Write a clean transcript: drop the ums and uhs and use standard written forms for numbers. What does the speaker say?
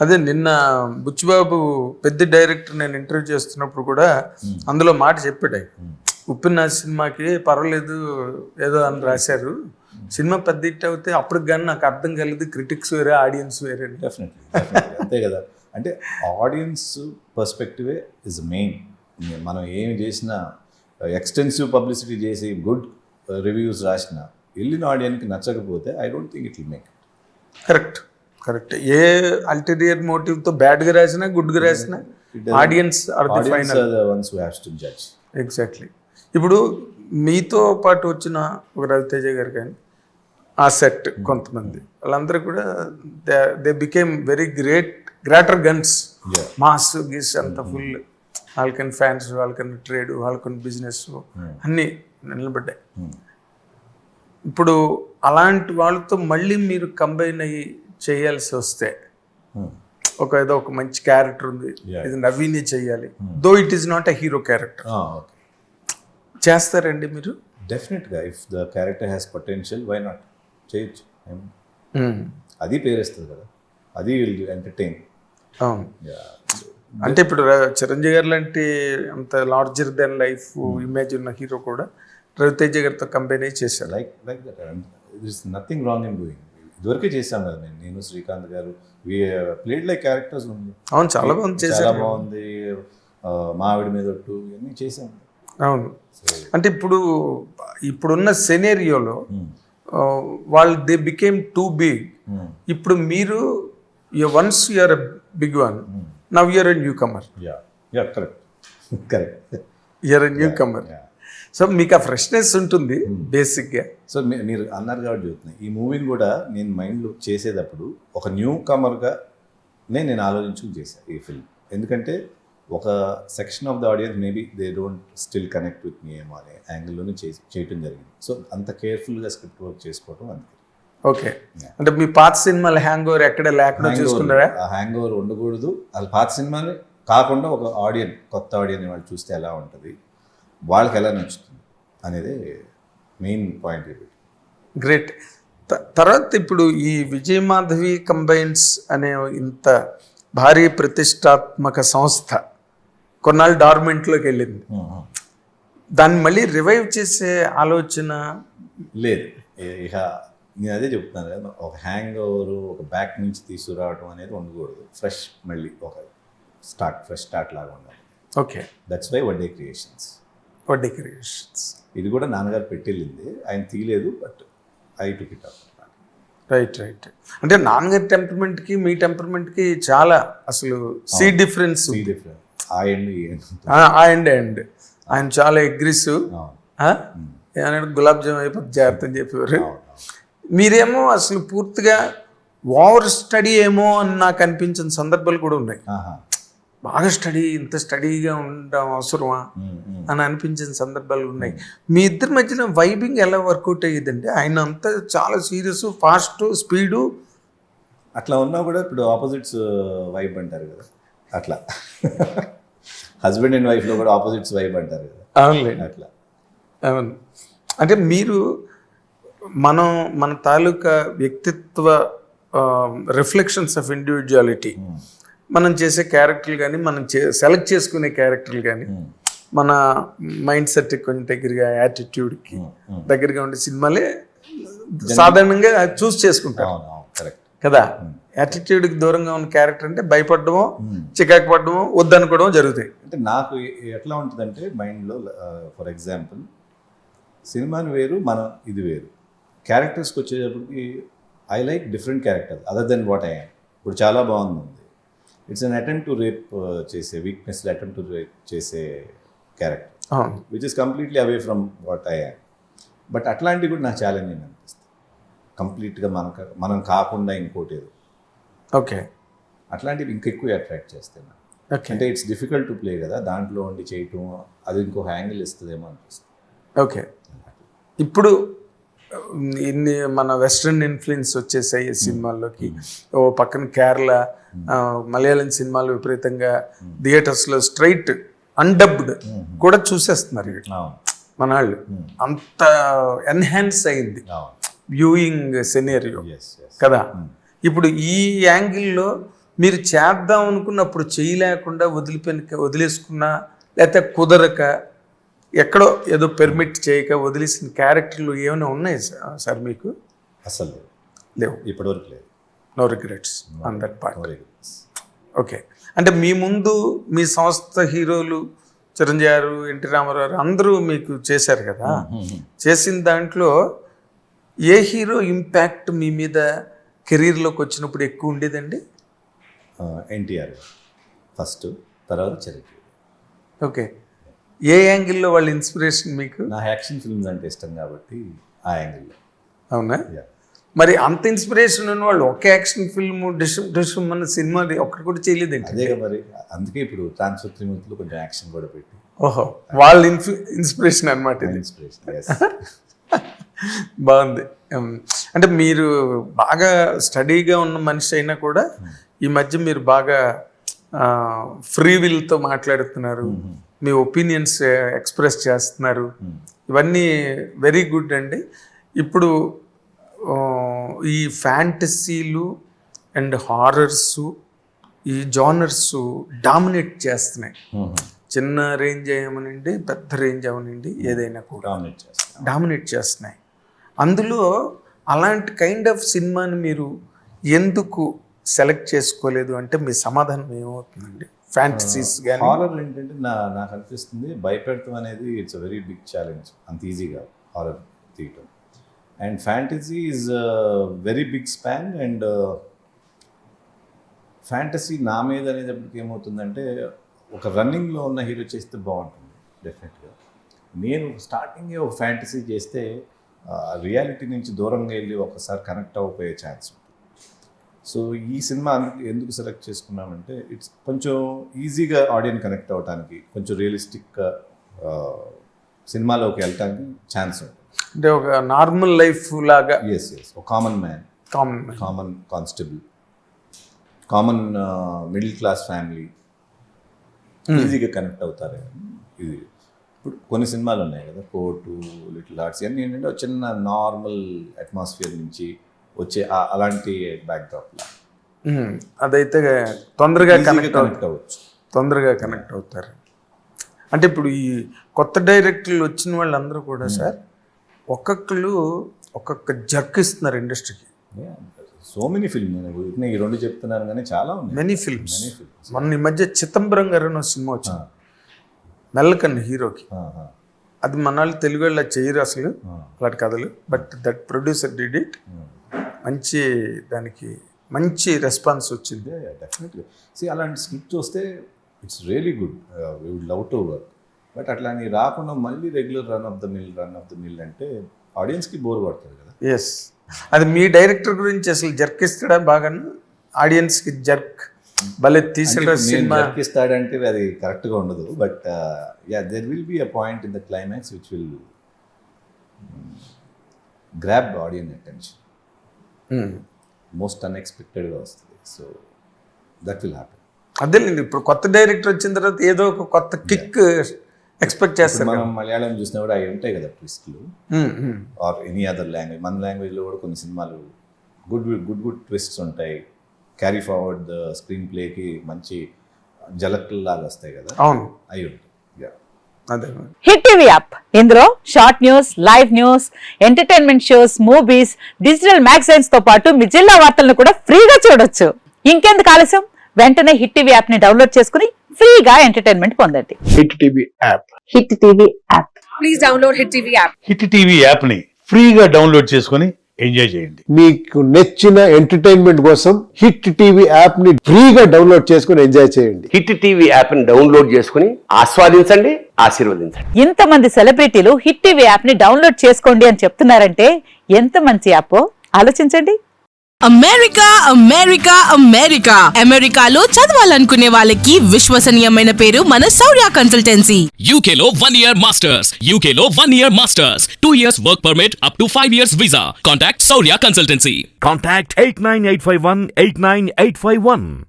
అదే నిన్న బుచ్చిబాబు పెద్ద డైరెక్టర్ నేను ఇంటర్వ్యూ చేస్తున్నప్పుడు కూడా అందులో మాట చెప్పాడు ఆయన. ఉప్పిన సినిమాకి పర్వాలేదు ఏదో అని రాశారు, సినిమా పెద్ద హిట్ అవుతే అప్పుడు కానీ నాకు అర్థం కలిగింది క్రిటిక్స్ వేరే ఆడియన్స్ వేరే. డెఫినెట్లీ అంతే కదా. అంటే ఆడియన్స్ పర్స్పెక్టివే ఇస్ మెయిన్. మనం ఏమి చేసినా ఎక్స్టెన్సివ్ పబ్లిసిటీ చేసి గుడ్ రివ్యూస్ రాసినా వెళ్ళిన ఆడియన్కి నచ్చకపోతే I don't think it will make. Correct correct. ఏ అల్టీరియర్ మోటివ్తో బ్యాడ్గా రాసినా గుడ్గా రాసినా audience are the final ones who haves to judge. Exactly. ఇప్పుడు మీతో పాటు వచ్చిన ఒక రవితేజ గారు కానీ ఆ సెట్ కొంతమంది వాళ్ళందరూ కూడా they became very greater guns. Mass గిస్ అంత ఫుల్. వాళ్ళకని ఫ్యాన్స్, వాళ్ళకని ట్రేడ్, వాళ్ళకని బిజినెస్ అన్నీ నిలబడ్డాయి. ఇప్పుడు అలాంటి వాళ్ళతో మళ్ళీ మీరు కంబైన్ అయ్యి చేయాల్సి వస్తే ఏదో ఒక మంచి క్యారెక్టర్ ఉంది, ఇది నవీనే చెయ్యాలి, though it is not a hero character, చేస్తారండి మీరు? డెఫినెట్గా if the character has potential why not చేయొచ్చు. అది పేరేస్తుంది కదా, అది విల్ ఎంటర్టైన్. అవును. అంటే ఇప్పుడు చిరంజీవి గారు లాంటి అంత లార్జర్ దెన్ లైఫ్ ఇమేజ్ ఉన్న హీరో కూడా రవితేజ గారితో కంబైన్ అయ్యి చేశారు. Like that it is nothing wrong in doing. ఇదివరకే చేశాం కదా, నేను శ్రీకాంత్ గారు ప్లేడ్ లైక్ క్యారెక్టర్స్ ఉంది. అవును, చాలా బాగుంది, చాలా బాగుంది. మావిడి మీద ఒట్టు ఇవన్నీ చేశాం. అవును. అంటే ఇప్పుడున్న సెనేరియోలో వాళ్ళు దే బికేమ్ టూ బిగ్. ఇప్పుడు మీరు once you're a big one, now you're a newcomer. Correct. You're a newcomer. So మీకు ఆ ఫ్రెష్నెస్ ఉంటుంది బేసిక్గా. సో మీరు అన్నారు కాబట్టి చెప్తున్నాను, ఈ మూవీని కూడా నేను మైండ్లో చేసేటప్పుడు ఒక న్యూ కమర్గా నేను ఆలోచించుకుని చేశాను ఈ ఫిల్మ్. ఎందుకంటే ఒక section of the audience maybe they don't still connect with me ఏమో అనే యాంగిల్లోనే చేయటం జరిగింది. సో అంత కేర్ఫుల్గా స్క్రిప్ట్ వర్క్ చేసుకోవటం అందుకే. ఓకే. అంటే మీ పాత సినిమాలు హ్యాంగ్ ఓవర్ ఎక్కడ లేకుండా చూసుకున్నారా? ఆ హ్యాంగ్ ఓవర్ ఉండకూడదు. అది పాత సినిమాని కాకుండా ఒక కొత్త ఆడియన్ వాళ్ళు చూస్తే ఎలా ఉంటుంది, వాళ్ళకి ఎలా నచ్చుతుంది అనేది మెయిన్ పాయింట్. గ్రేట్. తర్వాత ఇప్పుడు ఈ విజయ్ మాధవి కంబైన్స్ అనే ఇంత భారీ ప్రతిష్టాత్మక సంస్థ కొన్నాళ్ళు డార్మెంట్లోకి వెళ్ళింది. దాన్ని మళ్ళీ రివైవ్ చేసే ఆలోచన లేదు. ఇక నేను అదే చెప్తున్నాను కదా, ఒక హ్యాంగ్ ఓవర్ ఒక బ్యాక్ నుంచి తీసుకురావడం అనేది ఉండకూడదు. మళ్ళీ ఒక ఫ్రెష్ స్టార్ట్ లాగా ఉండాలి. Okay. That's why Vadde creations. ఇది కూడా నాన్నగారు పెట్టెళ్ళింది, ఆయన తీయలేదు, but I took it up. Right. అంటే నాన్నగారి టెంపర్మెంట్కి మీ టెంపర్మెంట్కి చాలా అసలు డిఫరెన్స్. అండ్ ఆయన చాలా అగ్రెసివ్. ఏమన్నా గులాబ్ జామ్ అయిపోతే జాగ్రత్త అని చెప్పేవారు. మీరేమో అసలు పూర్తిగా ఓవర్ స్టడీ ఏమో అని నాకు అనిపించిన సందర్భాలు కూడా ఉన్నాయి. బాగా ఇంత స్టడీగా ఉండడం అవసరమా అని అనిపించిన సందర్భాలు ఉన్నాయి. మీ ఇద్దరి మధ్యన వైబింగ్ ఎలా వర్కౌట్ అయ్యేదండి? ఆయన అంతా చాలా సీరియస్, ఫాస్ట్, స్పీడు అట్లా ఉన్నా కూడా ఇప్పుడు ఆపోజిట్స్ వైబ్ అంటారు కదా, అట్లా హస్బెండ్ అండ్ వైఫ్లో కూడా ఆపోజిట్స్ వైబ్ అంటారు కదా. అవునులే. అట్లా. అవును. అంటే మీరు మన తాలూకా వ్యక్తిత్వ రిఫ్లెక్షన్స్ ఆఫ్ ఇండివిజువాలిటీ, మనం చేసే క్యారెక్టర్లు కానీ, మనం సెలెక్ట్ చేసుకునే క్యారెక్టర్లు కానీ, మన మైండ్ సెట్ కొంచెం దగ్గరగా, యాటిట్యూడ్కి దగ్గరగా ఉండే సినిమాలే సాధారణంగా చూస్ చేసుకుంటాం కదా. యాటిట్యూడ్కి దూరంగా ఉన్న క్యారెక్టర్ అంటే భయపడడమో, చికాకు పడడమో, వద్దనుకోవడమో జరుగుతాయి. అంటే నాకు ఎట్లా ఉంటుందంటే మైండ్లో, ఫర్ ఎగ్జాంపుల్ సినిమాని వేరు, ఇది వేరు. క్యారెక్టర్స్కి వచ్చేటప్పటికి I like different characters other than what I am. ఇప్పుడు చాలా బాగుంది. It's an attempt to rape చేసే, వీక్నెస్ అటెంప్ట్ టు రేప్ చేసే character, which is completely away from what I am. But అట్లాంటివి కూడా నాకు ఛాలెంజింగ్ అనిపిస్తుంది. కంప్లీట్గా మనం కాకుండా ఇంకోటి ఏదో. ఓకే. అట్లాంటివి ఇంకెక్కువ అట్రాక్ట్ చేస్తాయి నాకు. అంటే ఇట్స్ డిఫికల్ట్ టు ప్లే కదా, దాంట్లో ఉండి చేయటం అది ఇంకో హ్యాంగిల్ ఇస్తుందేమో అనిపిస్తుంది. ఓకే. ఇప్పుడు ఇన్ని మన వెస్ట్రన్ ఇన్ఫ్లుయెన్స్ వచ్చేసాయి సినిమాల్లోకి. ఓ పక్కన కేరళ, మలయాళం సినిమాలు విపరీతంగా థియేటర్స్లో స్ట్రైట్ అన్డబ్డ్ కూడా చూసేస్తున్నారు మన వాళ్ళు. అంత ఎన్హాన్స్ అయింది వ్యూయింగ్ సెనేరియో కదా. ఇప్పుడు ఈ యాంగిల్లో మీరు చేద్దాం అనుకున్నప్పుడు చేయలేకుండా వదిలేసుకున్నా, లేకపోతే కుదరక ఎక్కడో ఏదో పెర్మిట్ చేయక వదిలేసిన క్యారెక్టర్లు ఏమైనా ఉన్నాయి సార్ మీకు? అసలు లేవు, ఇప్పటివరకు లేదు. No regrets on that part. No regrets. Okay. అంటే మీ ముందు మీ సంస్థ హీరోలు చిరంజీవి గారు, ఎన్టీ రామారావు గారు అందరూ మీకు చేశారు కదా. చేసిన దాంట్లో ఏ హీరో ఇంపాక్ట్ మీ మీద కెరీర్లోకి వచ్చినప్పుడు ఎక్కువ ఉండేదండి? ఎన్టీఆర్ ఫస్ట్, తర్వాత చిరంజీవి. ఓకే. ఏ యాంగిల్లో వాళ్ళ ఇన్స్పిరేషన్ మీకు? నా యాక్షన్ ఫిల్మ్స్ అంటే ఇష్టం కాబట్టి ఆ యాంగిల్లో. అవునా? Yeah. మరి అంత ఇన్స్పిరేషన్ ఉన్న వాళ్ళు ఒక యాక్షన్ ఫిల్మ్ డిషమ్ అన్న సినిమా ఒక్కటి కూడా చేయలేదండి. అదేగా మరి, అందుకే ఇప్పుడు ట్రాన్స్ఫర్ త్రిమూర్తిలో కొంచెం యాక్షన్ కూడా పెట్టి. ఓహో, వాళ్ళ ఇన్స్పిరేషన్ అనమాట ఇది. ఇన్స్పిరేషన్. బాగుంది. అంటే మీరు బాగా స్టడీగా ఉన్న మనిషి అయినా కూడా ఈ మధ్య మీరు బాగా ఫ్రీ విల్తో మాట్లాడుతున్నారు, మీ ఒపీనియన్స్ ఎక్స్ప్రెస్ చేస్తున్నారు. ఇవన్నీ వెరీ గుడ్ అండి. ఇప్పుడు ఈ ఫ్యాంటసీలు అండ్ హారర్స్, ఈ జానర్స్ డామినేట్ చేస్తున్నాయి. చిన్న రేంజ్ అయ్యమనండి, పెద్ద రేంజ్ అవనండి, ఏదైనా కూడా డామినేట్ చేస్తున్నాయి. అందులో అలాంటి కైండ్ ఆఫ్ సినిమాని మీరు ఎందుకు సెలెక్ట్ చేసుకోలేదు అంటే మీ సమాధానం ఏమవుతుందండి? ఫ్యాంటసీస్ కానీ హారర్ ఏంటంటే నాకు అనిపిస్తుంది భయపెడతాం అనేది it's a very big challenge. అంత ఈజీగా హారర్ తీయటం. And fantasy is very big span. And fantasy నా మీద అనేటప్పటికి ఏమవుతుందంటే ఒక రన్నింగ్లో ఉన్న హీరో చేస్తే బాగుంటుంది డెఫినెట్గా. నేను స్టార్టింగే ఒక ఫ్యాంటసీ చేస్తే రియాలిటీ నుంచి దూరంగా వెళ్ళి ఒకసారి కనెక్ట్ అవ్వకపోయే ఛాన్స్ ఉంటుంది. సో ఈ సినిమా ఎందుకు సెలెక్ట్ చేసుకున్నామంటే ఇట్స్ కొంచెం ఈజీగా ఆడియన్స్ కనెక్ట్ అవ్వడానికి, కొంచెం రియలిస్టిక్గా సినిమాలోకి వెళ్ళటానికి ఛాన్స్ ఉంటుంది. అంటే ఒక నార్మల్ లైఫ్ లాగా. ఎస్ ఒక common man, common constable, common middle class family ఈజీగా కనెక్ట్ అవుతారు. ఇది ఇప్పుడు కొన్ని సినిమాలు ఉన్నాయి కదా, కోర్టు, లిటిల్ ఆర్ట్స్, ఇవన్నీ ఏంటంటే ఒక చిన్న నార్మల్ అట్మాస్ఫియర్ నుంచి వచ్చే అలాంటి బ్యాక్డ్రాప్. అదైతే తొందరగా కనెక్ట్ అవ్వచ్చు, తొందరగా కనెక్ట్ అవుతారు. అంటే ఇప్పుడు ఈ కొత్త డైరెక్టర్లు వచ్చిన వాళ్ళందరూ కూడా సార్ ఒక్కొక్కరు ఒక్కొక్క జర్క్ ఇస్తున్నారు ఇండస్ట్రీకి. సో మెనీ ఫిల్మ్, నేను ఈ రెండు చెప్తున్నాను కానీ చాలా ఉన్నాయి. Many films. మొన్న ఈ మధ్య చిదంబరం గారు అనే సినిమా వచ్చింది, మెల్లకన్ను హీరోకి. అది మన వాళ్ళు తెలుగు వాళ్ళు చేయరు అసలు అలాంటి కథలు. But that producer did it. మంచి దానికి మంచి రెస్పాన్స్ వచ్చింది. డెఫినెట్గా అలాంటి స్క్రిప్ట్ వస్తే it's really good, we would love to work. But అట్లా అని రాకుండా మళ్ళీ regular run of the mill అంటే ఆడియన్స్కి బోర్ పడుతుంది కదా. ఎస్, అది మీ డైరెక్టర్ గురించి అసలు జర్క్ ఇస్తాడా బాగా ఆడియన్స్కి? జర్క్ భలే తీసిన సినిమా జర్క్ ఇస్తాడంటే అది కరెక్ట్గా ఉండదు. But yeah, there will be a point in the climax which will grab audience attention. Most అన్ఎక్స్పెక్టెడ్గా వస్తుంది. So that will happen. అదేలేండి, ఇప్పుడు కొత్త డైరెక్టర్ వచ్చిన తర్వాత ఏదో ఒక కొత్త కిక్ ఎక్స్పెక్ట్ చేస్తాం. మనం మలయాళం చూసినా కూడా అవి ఉంటాయి కదా ట్విస్ట్లు, ఆర్ ఎనీ అదర్ లాంగ్వేజ్. మన లాంగ్వేజ్లో కూడా కొన్ని సినిమాలు గుడ్ ట్విస్ట్స్ ఉంటాయి. క్యారీ ఫార్వర్డ్ ద స్క్రీన్ ప్లేకి మంచి జలక్లాగా వస్తాయి కదా. అవును, అవి ఉంటాయి. హిట్ టీవీ యాప్, ఇందులో short news, live news, entertainment shows, movies, digital magazines తో పాటు మీ జిల్లా వార్తలను కూడా ఫ్రీగా చూడొచ్చు. ఇంకెందుకు ఆలస్యం, వెంటనే హిట్ టీవీ యాప్ ని డౌన్లోడ్ చేసుకుని ఫ్రీగా ఎంటర్టైన్మెంట్ పొందండి. Hit TV app. Hit TV app. Please download hit TV app. Hit TV app ని ఫ్రీగా డౌన్లోడ్ చేసుకుని ఎంజాయ్ చేయండి. మీకు నచ్చిన ఎంటర్టైన్మెంట్ కోసం హిట్ టీవీ యాప్ ని ఫ్రీగా డౌన్లోడ్ చేసుకుని ఎంజాయ్ చేయండి. హిట్ టీవీ యాప్ ని డౌన్లోడ్ చేసుకుని ఆస్వాదించండి, ఆశీర్వదించండి. ఇంతమంది సెలబ్రిటీలు హిట్ టీవీ యాప్ ని డౌన్లోడ్ చేసుకోండి అని చెప్తున్నారంటే ఎంత మంచి యాప్ ఆలోచించండి. అమెరికా అమెరికా అమెరికా అమెరికాలో చదవాలనుకునే వాళ్ళకి విశ్వసనీయమైన పేరు మన శౌర్య కన్సల్టెన్సీ. UK లో 1 year masters. UK లో 1 year masters. 2 years work permit up to 5 years visa. Contact Saurya Consultancy. Contact 89851 89851.